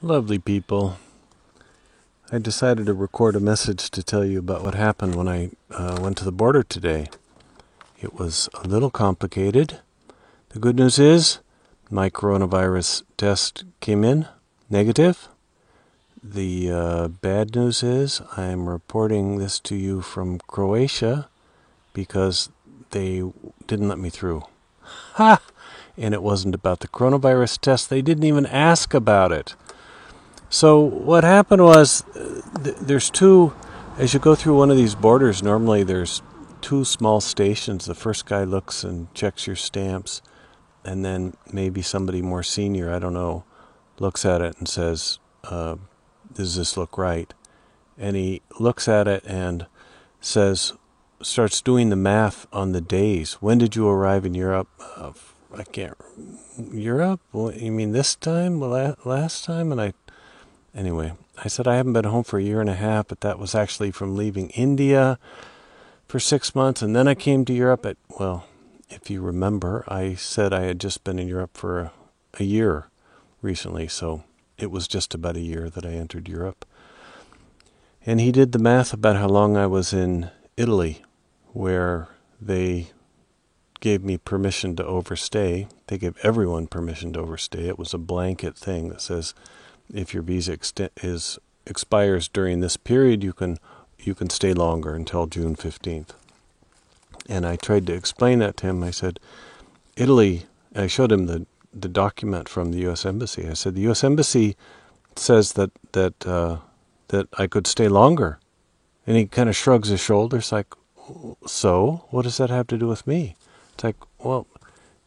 Lovely people. I decided to record a message to tell you about what happened when I went to the border today. It was a little complicated. The good news is my coronavirus test came in negative. The bad news is I'm reporting this to you from Croatia because they didn't let me through. Ha! And it wasn't about the coronavirus test. They didn't even ask about it. So what happened was, there's two, as you go through one of these borders, normally there's two small stations. The first guy looks and checks your stamps, and then maybe somebody more senior, I don't know, looks at it and says, does this look right? And he looks at it and starts doing the math on the days. When did you arrive in Europe? I can't, Europe? Well, you mean this time? Last time? Anyway, I said I haven't been home for a year and a half, but that was actually from leaving India for 6 months, and then I came to Europe if you remember, I said I had just been in Europe for a year recently, so it was just about a year that I entered Europe. And he did the math about how long I was in Italy, where they gave me permission to overstay. They gave everyone permission to overstay. It was a blanket thing that says, if your visa expires during this period, you can stay longer until June 15th. And I tried to explain that to him. I said, Italy, I showed him the document from the U.S. Embassy. I said, the U.S. Embassy says that I could stay longer. And he kind of shrugs his shoulders like, so what does that have to do with me? It's like, well,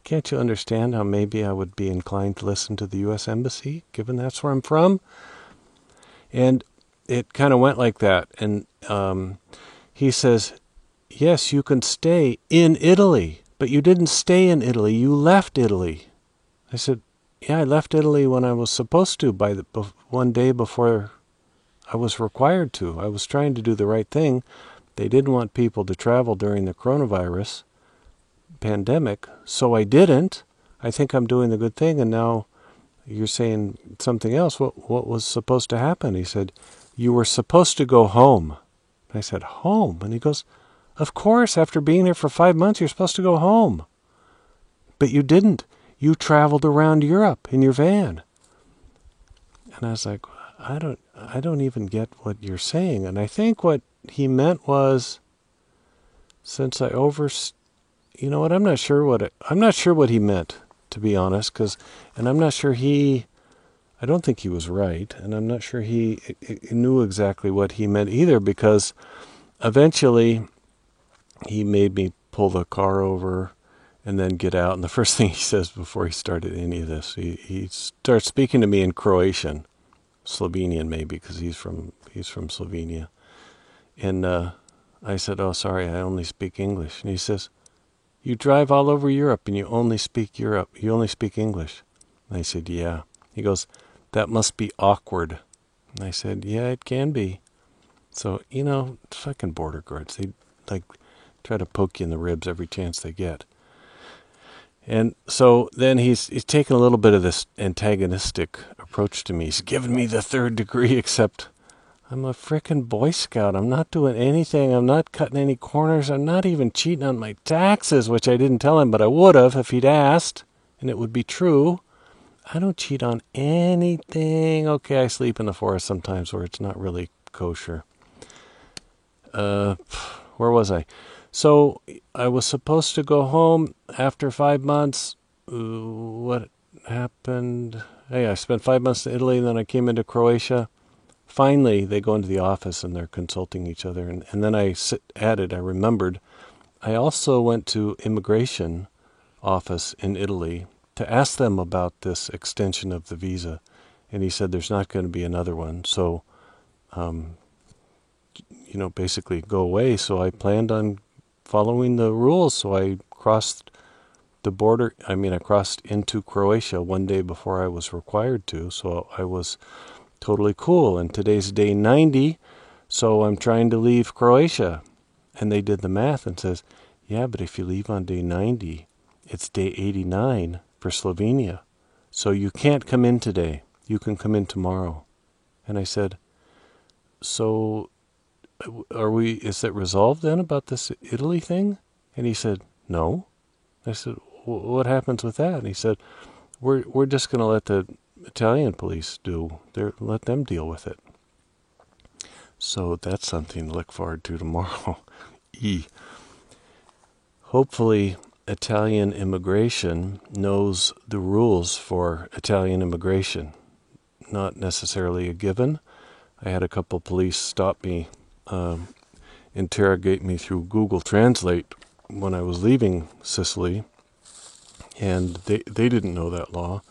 can't you understand how maybe I would be inclined to listen to the U.S. Embassy, given that's where I'm from? And it kind of went like that. And he says, yes, you can stay in Italy, but you didn't stay in Italy. You left Italy. I said, yeah, I left Italy when I was supposed to, one day before I was required to. I was trying to do the right thing. They didn't want people to travel during the coronavirus pandemic, so I didn't. I think I'm doing the good thing, and now you're saying something else. What was supposed to happen? He said, you were supposed to go home. I said, home? And he goes, of course, after being here for 5 months, you're supposed to go home. But you didn't. You traveled around Europe in your van. And I was like, I don't even get what you're saying. And I think what he meant was, since you know what? I'm not sure what he meant, to be honest, and I'm not sure I don't think he was right, and I'm not sure he knew exactly what he meant either, because eventually he made me pull the car over and then get out. And the first thing he says before he started any of this, he starts speaking to me in Croatian, Slovenian maybe, because he's from Slovenia. And I said, oh, sorry, I only speak English. And he says, you drive all over Europe and you only speak English. And I said, yeah. He goes, that must be awkward. And I said, yeah, it can be. So, fucking border guards, they try to poke you in the ribs every chance they get. And so then he's taken a little bit of this antagonistic approach to me. He's given me the third degree, except I'm a frickin' Boy Scout. I'm not doing anything. I'm not cutting any corners. I'm not even cheating on my taxes, which I didn't tell him, but I would have if he'd asked, and it would be true. I don't cheat on anything. Okay, I sleep in the forest sometimes where it's not really kosher. Where was I? So I was supposed to go home after 5 months. What happened? Hey, I spent 5 months in Italy, and then I came into Croatia. Finally, they go into the office and they're consulting each other. And then I remembered, I also went to immigration office in Italy to ask them about this extension of the visa. And he said there's not going to be another one. So, basically go away. So I planned on following the rules. So I crossed the border. I crossed into Croatia one day before I was required to. So I was totally cool. And today's day 90, so I'm trying to leave Croatia. And they did the math and says, yeah, but if you leave on day 90, it's day 89 for Slovenia. So you can't come in today. You can come in tomorrow. And I said, so is that resolved then about this Italy thing? And he said, no. I said, what happens with that? And he said, we're just going to let the Italian police let them deal with it. So that's something to look forward to tomorrow. Hopefully, Italian immigration knows the rules for Italian immigration. Not necessarily a given. I had a couple police stop me, interrogate me through Google Translate when I was leaving Sicily, and they didn't know that law,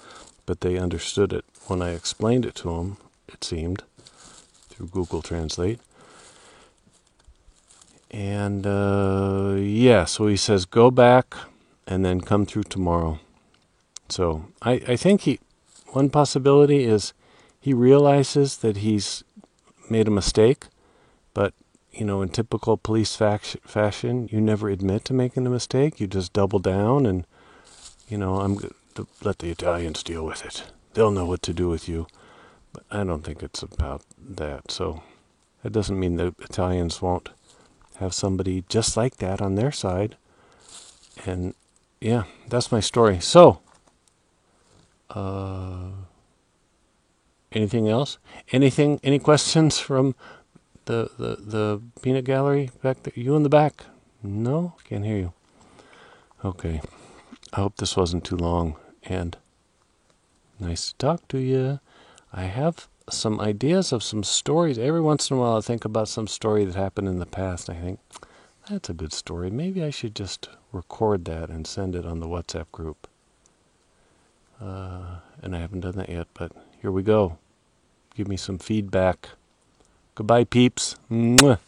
but they understood it when I explained it to them, it seemed, through Google Translate. And so he says, go back and then come through tomorrow. So I think one possibility is he realizes that he's made a mistake, but, in typical police fashion, you never admit to making a mistake. You just double down and, I'm going to let the Italians deal with it. They'll know what to do with you. But I don't think it's about that. So that doesn't mean the Italians won't have somebody just like that on their side. And yeah, that's my story. So, anything else? Any questions from the peanut gallery back there? You in the back? No? Can't hear you. Okay. I hope this wasn't too long, and nice to talk to you. I have some ideas of some stories. Every once in a while I think about some story that happened in the past. I think, that's a good story. Maybe I should just record that and send it on the WhatsApp group. And I haven't done that yet, but here we go. Give me some feedback. Goodbye, peeps. Mwah.